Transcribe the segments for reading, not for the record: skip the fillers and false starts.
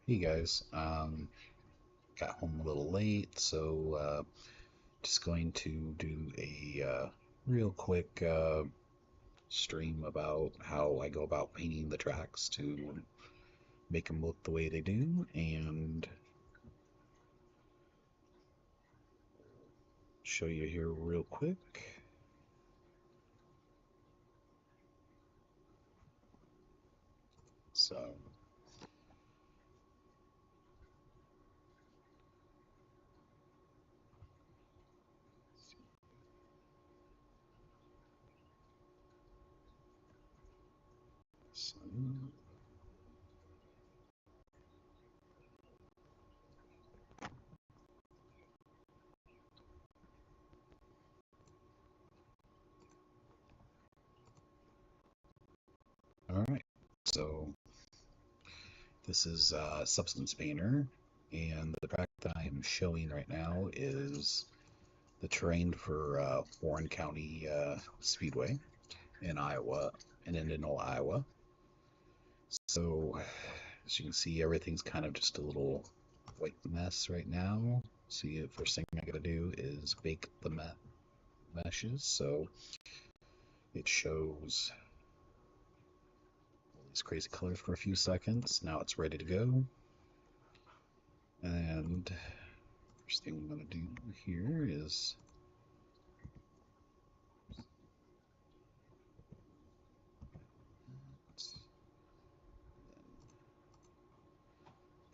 Hey guys, got home a little late, so just going to do a real quick stream about how I go about painting the tracks to make them look the way they do, and show you here real quick. So, so all right, so this is Substance Painter, and the track that I am showing right now is the terrain for Warren County Speedway in Iowa, in Indianola, Iowa. So, as you can see, everything's kind of just a little white mess right now. See, the first thing I gotta do is bake the meshes. So it shows all these crazy colors for a few seconds. Now it's ready to go. And first thing I'm gonna do here is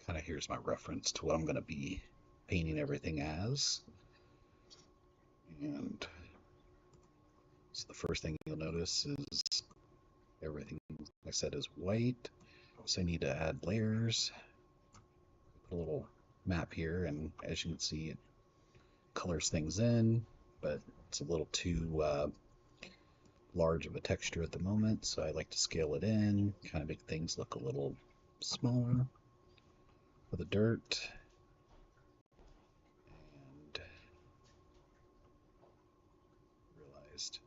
kind of here's my reference to what I'm gonna be painting everything as. And so the first thing you'll notice is everything, like I said, is white. So I need to add layers. Put a little map here, and as you can see, it colors things in, but it's a little too large of a texture at the moment, so I like to scale it in, kind of make things look a little smaller for the dirt. And realized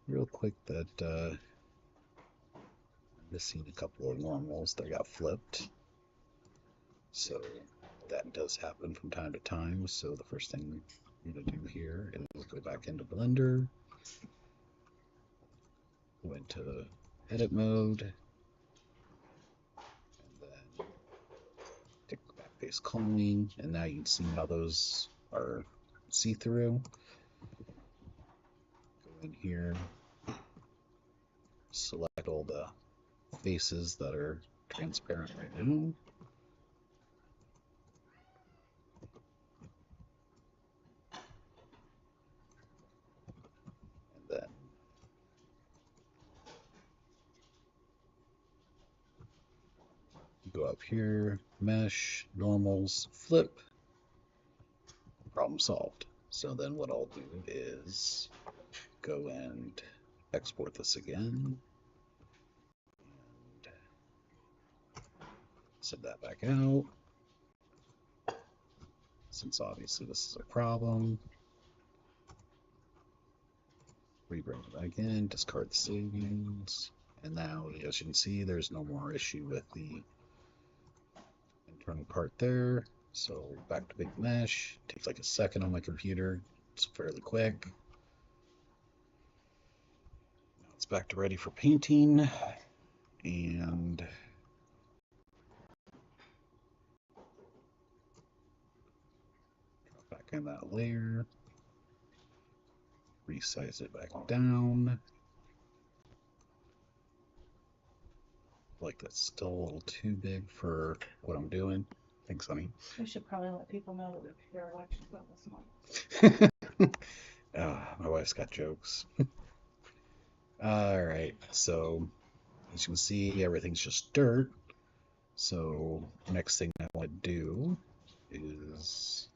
real quick that I'm missing a couple of normals that got flipped. So that does happen from time to time. So the first thing I'm going to do here is go back into Blender, go into edit mode, and then take backface cloning, and now you can see how those are see-through. Go in here, select all the faces that are transparent right now. And then you go up here, mesh, normals, flip, problem solved. So then what I'll do is go and export this again and send that back out. Since obviously this is a problem, rebring it back in, discard the savings, and now as you can see, there's no more issue with the internal part there. So back to big mesh. Takes like a second on my computer. It's fairly quick. Now it's back to ready for painting, and drop back in that layer. Resize it back down. Like that's still a little too big for what I'm doing. Thanks, honey. We should probably let people know that we're watching this month. My wife's got jokes. All right, so as you can see, everything's just dirt. So next thing I want to do is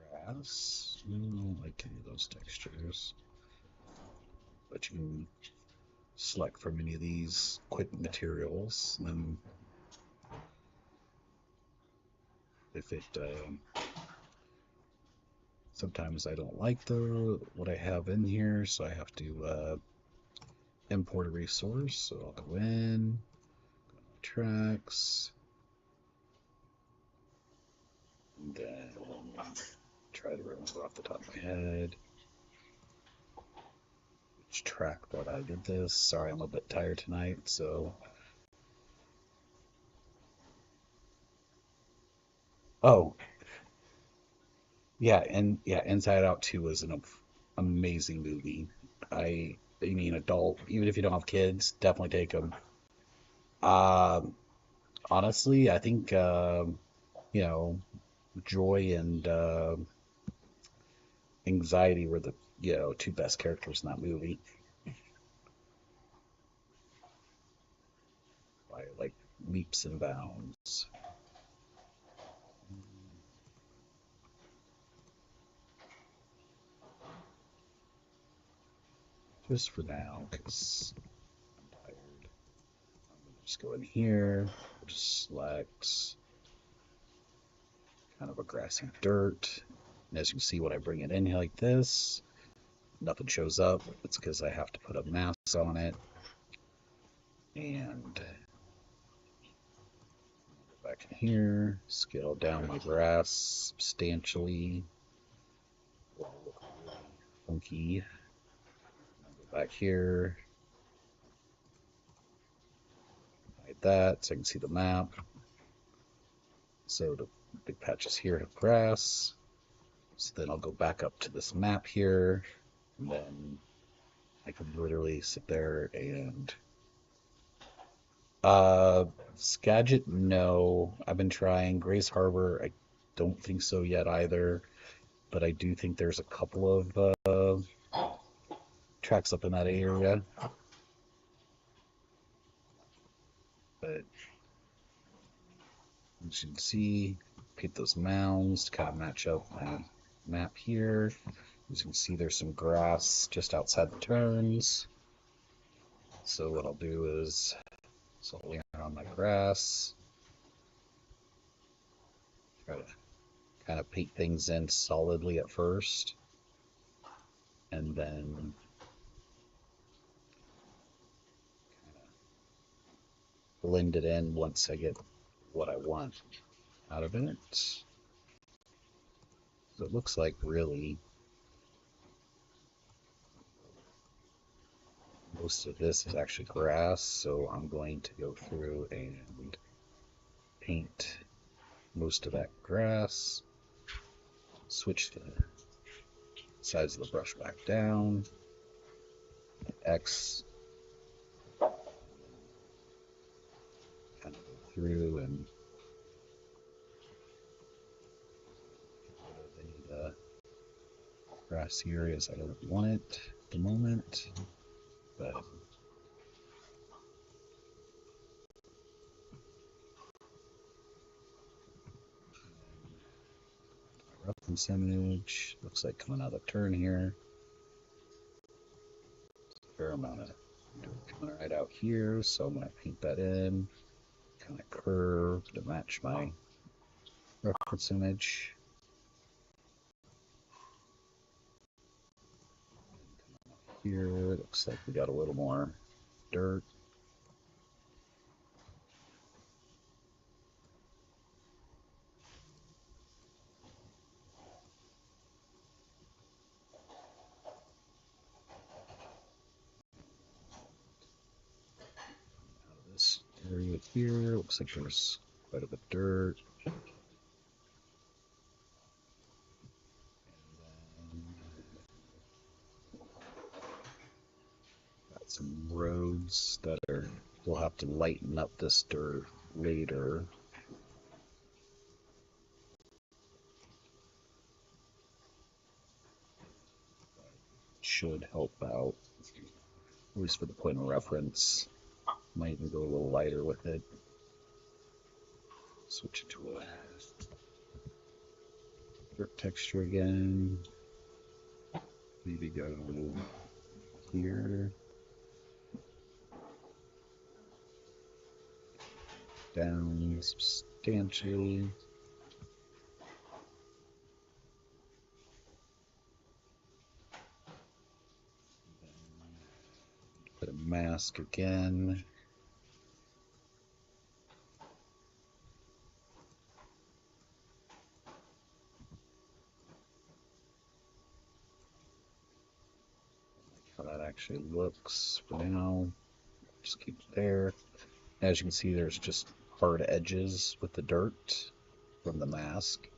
grass. I don't like any of those textures, but you can select from any of these quick materials. And then if it sometimes I don't like the what I have in here, so I have to import a resource. So I'll go in, go to tracks, and then try to remember off the top of my head which track that I did this. Sorry, I'm a bit tired tonight, so. Oh, yeah, and yeah, Inside Out 2 is an amazing movie. I mean, adult, even if you don't have kids, definitely take them. Um, Honestly, I think you know, joy and anxiety were the two best characters in that movie by like leaps and bounds. Just for now, because I'm tired. I'm gonna just go in here, just select kind of a grassy dirt. And as you can see, when I bring it in here like this, nothing shows up. It's because I have to put a mask on it. And back in here, scale down my grass substantially. It'll look really funky. Go back here, hide that so I can see the map. So the big patches here have grass. So then I'll go back up to this map here, and then I can literally sit there and Skagit, no. I've been trying. Grace Harbor, I don't think so yet either. But I do think there's a couple of tracks up in that area. But as you can see, paint those mounds to kind of match up my map here. As you can see, there's some grass just outside the turns. So what I'll do is, I'll lay on my grass, try to kind of paint things in solidly at first, and then blend it in once I get what I want out of it. So it looks like really most of this is actually grass, so I'm going to go through and paint most of that grass, switch the size of the brush back down, X, kind of go through and get rid of any of the grassy areas I don't want it at the moment, but reference image looks like coming out of turn here. Fair amount of dirt coming right out here, so I'm going to paint that in, kind of curve to match my reference image. Here it looks like we got a little more dirt. This area here looks like there's quite a bit of dirt. Got some roads that are, we'll have to lighten up this dirt later. Should help out, at least for the point of reference. Might even go a little lighter with it. Switch it to a dirt texture again. Maybe go here. Down substantially. Put a mask again. How that actually looks for now. Just keep it there. As you can see, there's just hard edges with the dirt from the mask.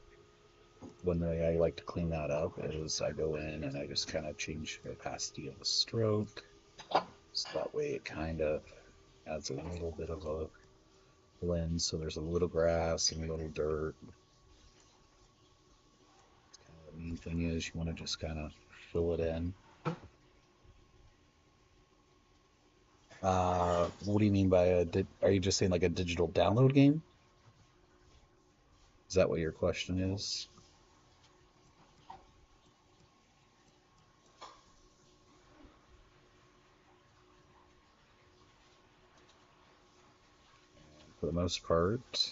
One way I like to clean that up is I go in and I just kind of change the opacity of the stroke. So that way it kind of adds a little bit of a blend. So there's a little grass and a little dirt. The main thing is you want to just kind of fill it in. What do you mean by are you just saying like a digital download game? Is that what your question is? For the most part,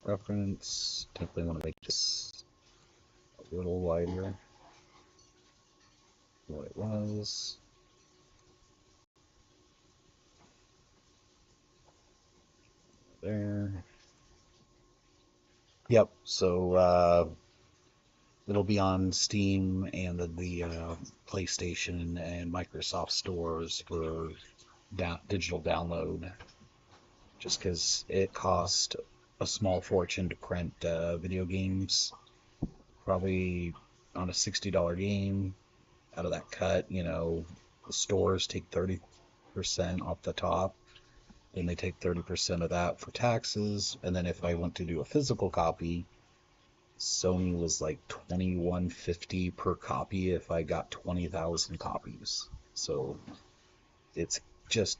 reference, definitely want to make this a little wider than what it was. There. Yep, so it'll be on Steam and the PlayStation and Microsoft stores for digital download, just because it cost a small fortune to print video games. Probably on a $60 game, out of that cut, the stores take 30% off the top. Then they take 30% of that for taxes. And then if I want to do a physical copy, Sony was like $21.50 per copy if I got 20,000 copies. So it's just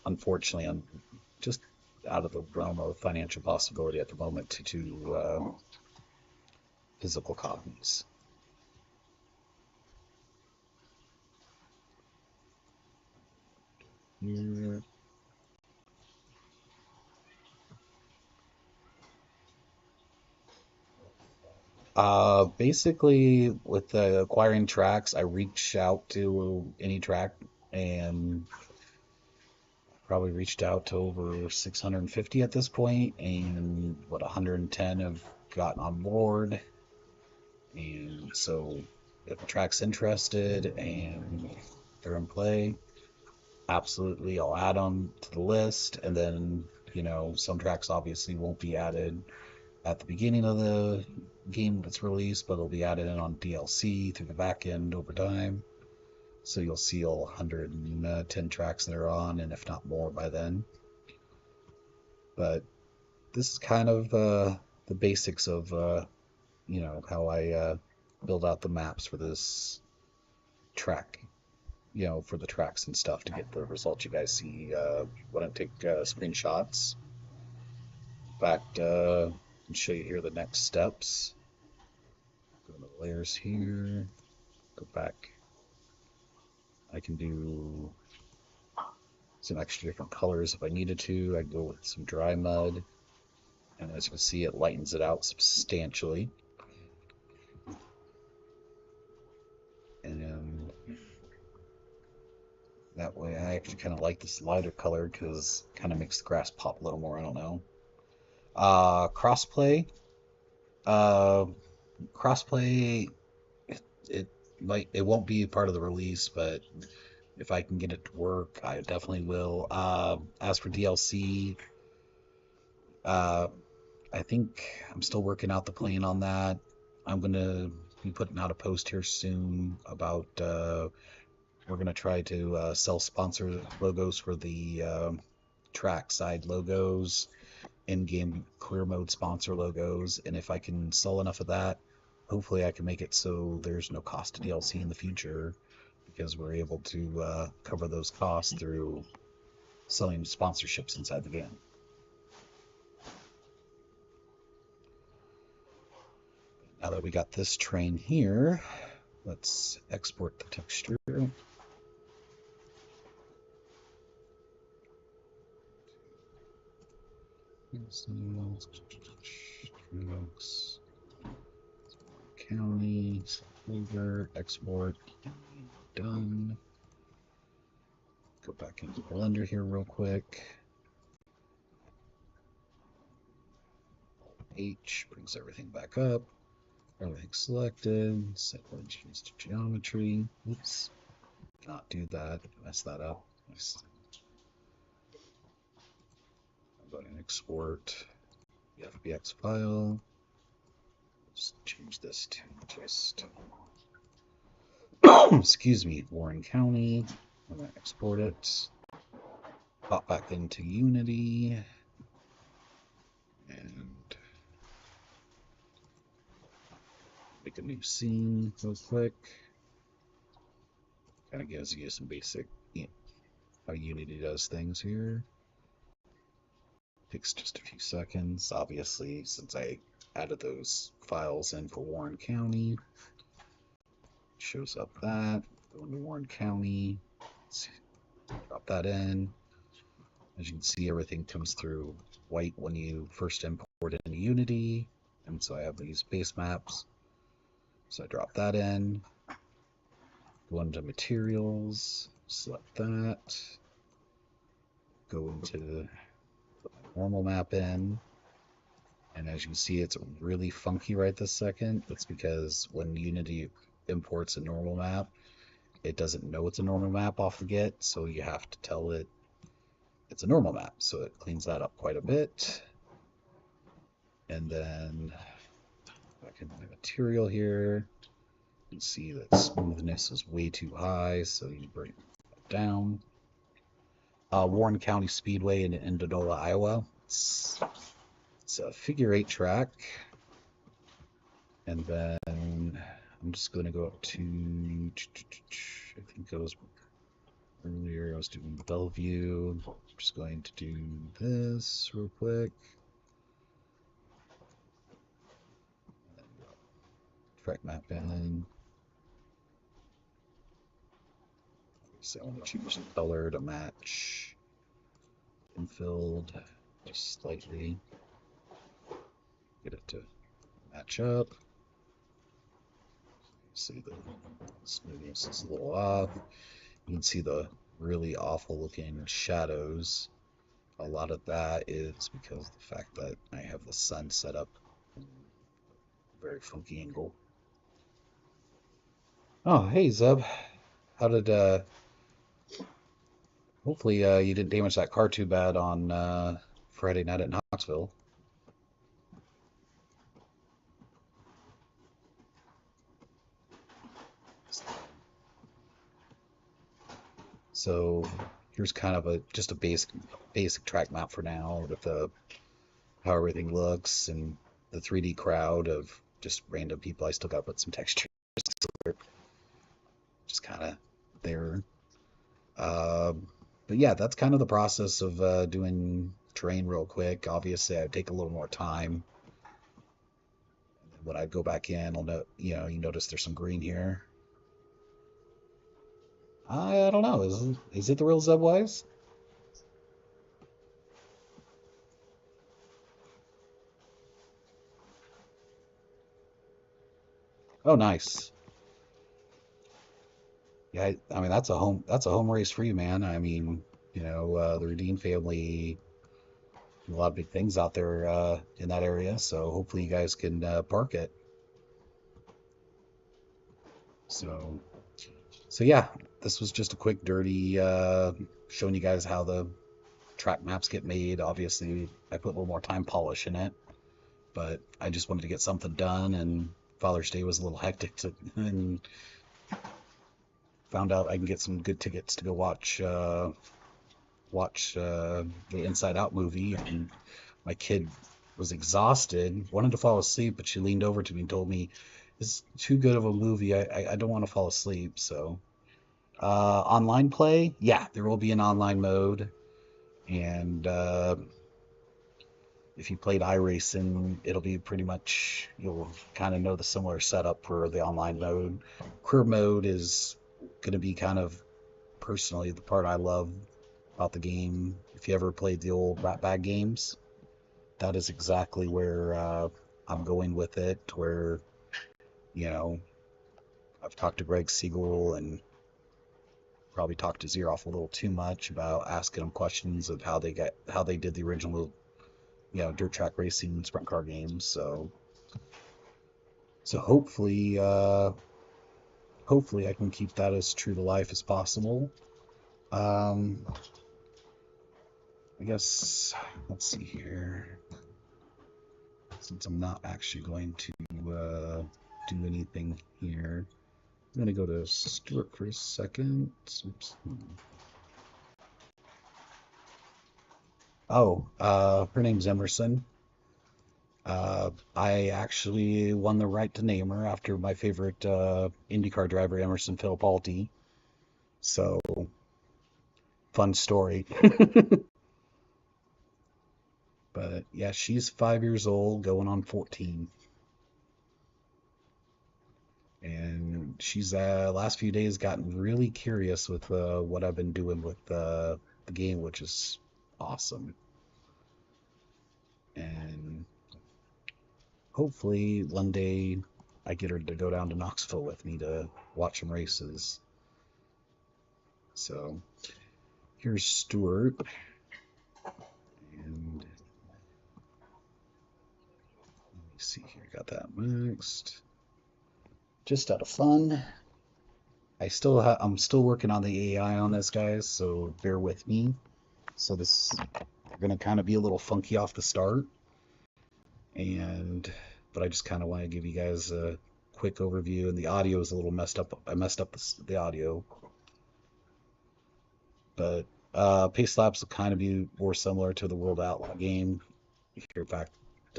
unfortunately just out of the realm of financial possibility at the moment to do physical copies. Here. Basically, with acquiring tracks, I reach out to any track and probably reached out to over 650 at this point, and what 110 have gotten on board. And so, if a track's interested and they're in play, absolutely, I'll add them to the list. And then, some tracks obviously won't be added at the beginning of the game that's released, but it'll be added in on DLC through the back end over time. So you'll see all 110 tracks that are on, and if not more by then. But this is kind of the basics of how I build out the maps for this track. For the tracks and stuff to get the results you guys see when I take screenshots. In fact, I'll show you here the next steps. Go to the layers here, go back. I can do some extra different colors if I needed to. I go with some dry mud, and as you can see, it lightens it out substantially. And that way, I actually kind of like this lighter color because it kind of makes the grass pop a little more. I don't know. Crossplay. Uh, crossplay. It won't be part of the release, but if I can get it to work, I definitely will. As for DLC, uh, I think I'm still working out the plan on that. I'm gonna be putting out a post here soon about we're gonna try to sell sponsor logos for the track side logos, in-game career mode sponsor logos, and if I can sell enough of that, hopefully I can make it so there's no cost to DLC in the future because we're able to cover those costs through selling sponsorships inside the game. Now that we got this train here, let's export the texture. County, folder, export, done. Go back into Blender here real quick. H brings everything back up. Everything selected. Set origins to geometry. Oops. Not do that. Mess that up. I'm going to export the FBX file. Let's change this to just excuse me, Warren County. I'm going to export it. Pop back into Unity. And make a new scene real quick. Kind of gives you some basic, how Unity does things here. Takes just a few seconds, obviously, since I added those files in for Warren County. Shows up that. Go into Warren County. Let's drop that in. As you can see, everything comes through white when you first import into Unity. And so I have these base maps. So I drop that in. Go into materials, select that. Go into the normal map in. And as you can see, it's really funky right this second. That's because when Unity imports a normal map, it doesn't know it's a normal map off the get, so you have to tell it it's a normal map. So it cleans that up quite a bit. And then back into the material here, you can see that smoothness is way too high, so you bring it down. Warren County Speedway in Indianola, Iowa. It's a figure 8 track. And then I'm just going to go up to, I think it was earlier, I was doing Bellevue. I'm just going to do this real quick. Track map in. So I want to choose a color to match infilled just slightly. Get it to match up. See the smoothness is a little off. You can see the really awful looking shadows. A lot of that is because of the fact that I have the sun set up in a very funky angle. Oh, hey Zeb. How did hopefully you didn't damage that car too bad on Friday night at Knoxville. So here's kind of just a basic track map for now with how everything looks and the 3D crowd of just random people. I still got to put some texture just kind of there. But yeah, that's kind of the process of doing terrain real quick. Obviously, I'd take a little more time. When I go back in, I'll know, you notice there's some green here. I don't know. Is it the real Zebwise? Oh, nice. Yeah, I mean that's a home race for you, man. I mean, the Redeem family do a lot of big things out there in that area, so hopefully you guys can park it. So, so yeah, this was just a quick dirty showing you guys how the track maps get made. Obviously, I put a little more time polish in it, but I just wanted to get something done, and Father's Day was a little hectic, and found out I can get some good tickets to go watch the Inside Out movie, and my kid was exhausted, wanted to fall asleep, but she leaned over to me and told me, "It's too good of a movie. I don't want to fall asleep." So, online play, yeah, there will be an online mode, and if you played iRacing, it'll be pretty much you'll kind of know the similar setup for the online mode. Career mode is going to be kind of personally the part I love about the game. If you ever played the old Rat Bag games, that is exactly where I'm going with it. Where you know I've talked to Greg Siegel, and probably talked his ear off a little too much about asking him questions of how they did the original, dirt track racing and sprint car games. So hopefully I can keep that as true to life as possible. I guess let's see here. Since I'm not actually going to do anything here, I'm gonna go to Stuart for a second. Oops. Oh, her name's Emerson. I actually won the right to name her after my favorite IndyCar driver, Emerson Fittipaldi. So, fun story. But yeah, she's 5 years old, going on 14. And she's last few days gotten really curious with what I've been doing with the game, which is awesome. And hopefully one day I get her to go down to Knoxville with me to watch some races. So here's Stuart. And let me see here, got that mixed. Just out of fun. I'm still working on the AI on this, guys, so bear with me. So this is gonna kind of be a little funky off the start, but I just kind of want to give you guys a quick overview, and the audio is a little messed up. I messed up the audio, but pace laps will kind of be more similar to the World Outlaw game. Here, in fact,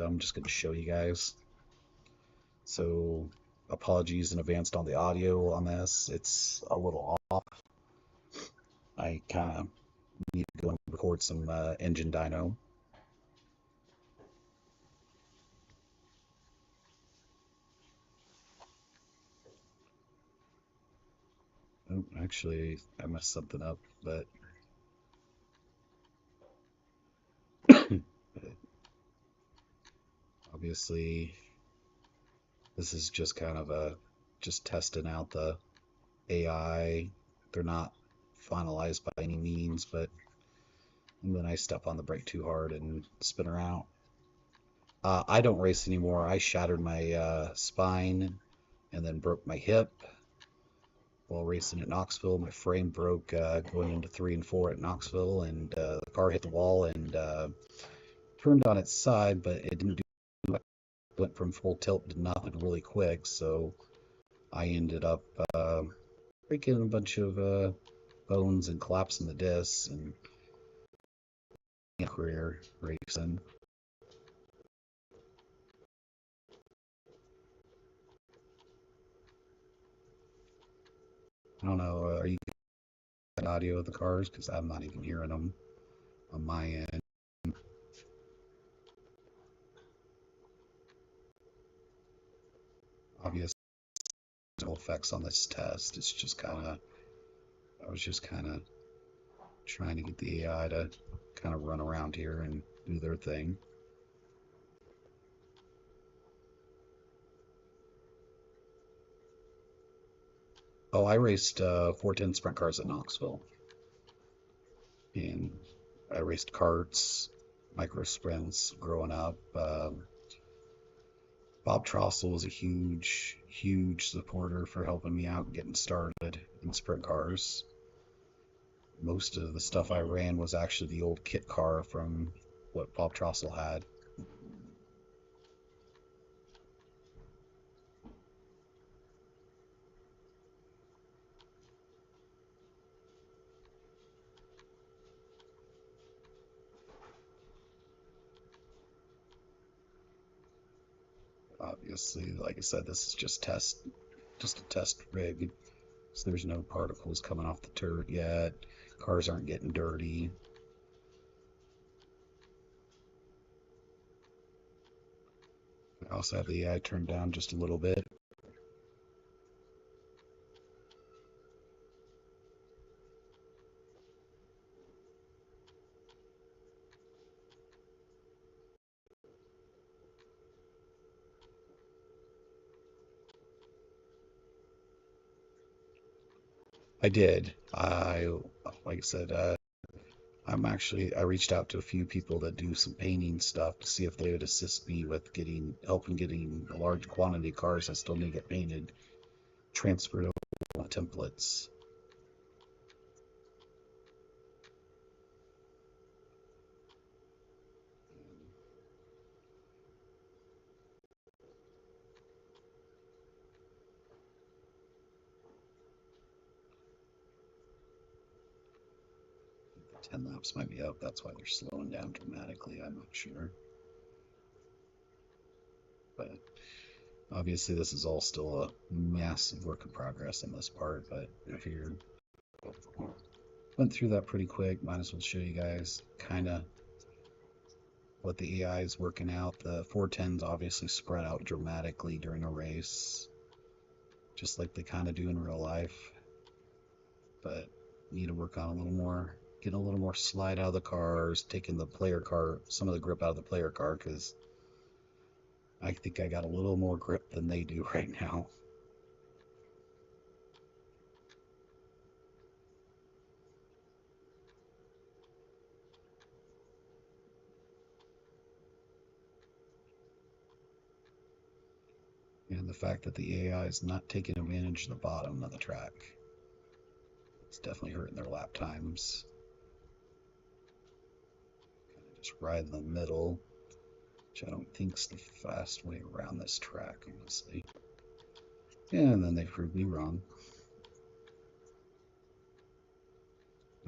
I'm just going to show you guys. So apologies in advance on the audio on this. It's a little off. I kind of need to go and record some engine dyno. Oh, actually, I messed something up, but obviously this is just kind of just testing out the AI. They're not finalized by any means, but when I step on the brake too hard and spin her out. I don't race anymore. I shattered my spine and then broke my hip while racing at Knoxville. My frame broke going into 3 and 4 at Knoxville, and the car hit the wall and turned on its side, but it didn't do. Went from full tilt to nothing really quick, so I ended up breaking a bunch of bones and collapsing the discs and career racing. I don't know. Are you getting audio of the cars? Because I'm not even hearing them on my end. Obviously, no effects on this test. It's just kind of, I was just kind of trying to get the AI to kind of run around here and do their thing. Oh, I raced 410 sprint cars at Knoxville. And I raced karts, micro sprints growing up. Bob Trossel was a huge, huge supporter for helping me out getting started in sprint cars. Most of the stuff I ran was actually the old kit car from what Bob Trossel had. Obviously, like I said, this is just a test rig. So there's no particles coming off the turret yet. Cars aren't getting dirty. I also have the AI turned down just a little bit. I did. Like I said, I reached out to a few people that do some painting stuff to see if they would assist me with helping getting a large quantity of cars that still need to get painted, transferred over to templates. The 10 laps might be up. That's why they're slowing down dramatically. I'm not sure. But obviously, this is all still a massive work in progress on this part. But I figured went through that pretty quick. Might as well show you guys kind of what the AI is working out. The 410s obviously spread out dramatically during a race, just like they kind of do in real life. But need to work on a little more, getting a little more slide out of the cars, taking the player car, some of the grip out of the player car, because I think I got a little more grip than they do right now. And the fact that the AI is not taking advantage of the bottom of the track, it's definitely hurting their lap times. Kind of just right in the middle, which I don't think is the fast way around this track, honestly. And then they proved me wrong.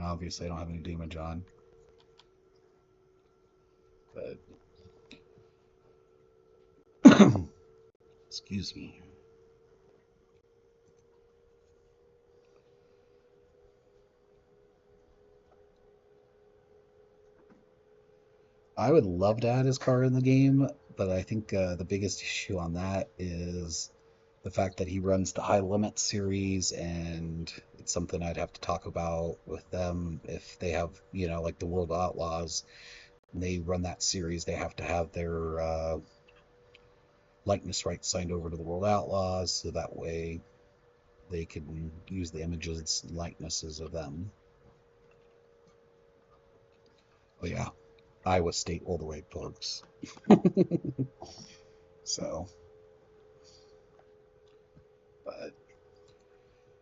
Obviously, I don't have any damage on, but excuse me. I would love to add his car in the game, but I think the biggest issue on that is the fact that he runs the High Limit series, and it's something I'd have to talk about with them if they have, like the World Outlaws, and they run that series, they have to have their likeness rights signed over to the World Outlaws, so that way they can use the images and likenesses of them. Oh yeah, Iowa State all the way, folks. So, but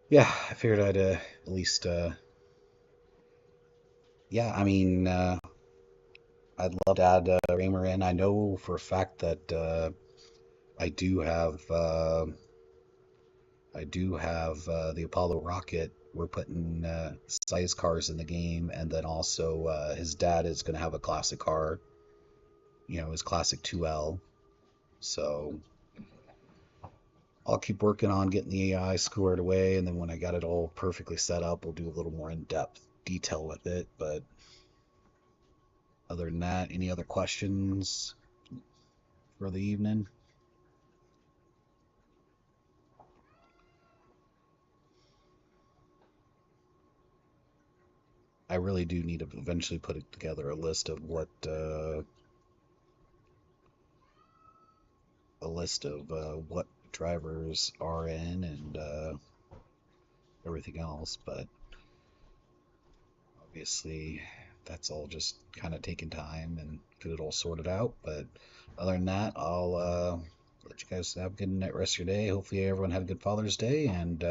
yeah, I figured I'd at least, yeah, I mean, I'd love to add Raymer in. I know for a fact that I do have, uh, I do have the Apollo rocket. We're putting size cars in the game, and then also his dad is going to have a classic car, his classic 2L. So I'll keep working on getting the AI squared away, and then when I got it all perfectly set up, we'll do a little more in-depth detail with it. But other than that, any other questions for the evening? I really do need to eventually put together a list of what drivers are in and everything else. But obviously, that's all just kind of taking time and get it all sorted out. But other than that, I'll let you guys have a good night, rest of your day. Hopefully, everyone had a good Father's Day, and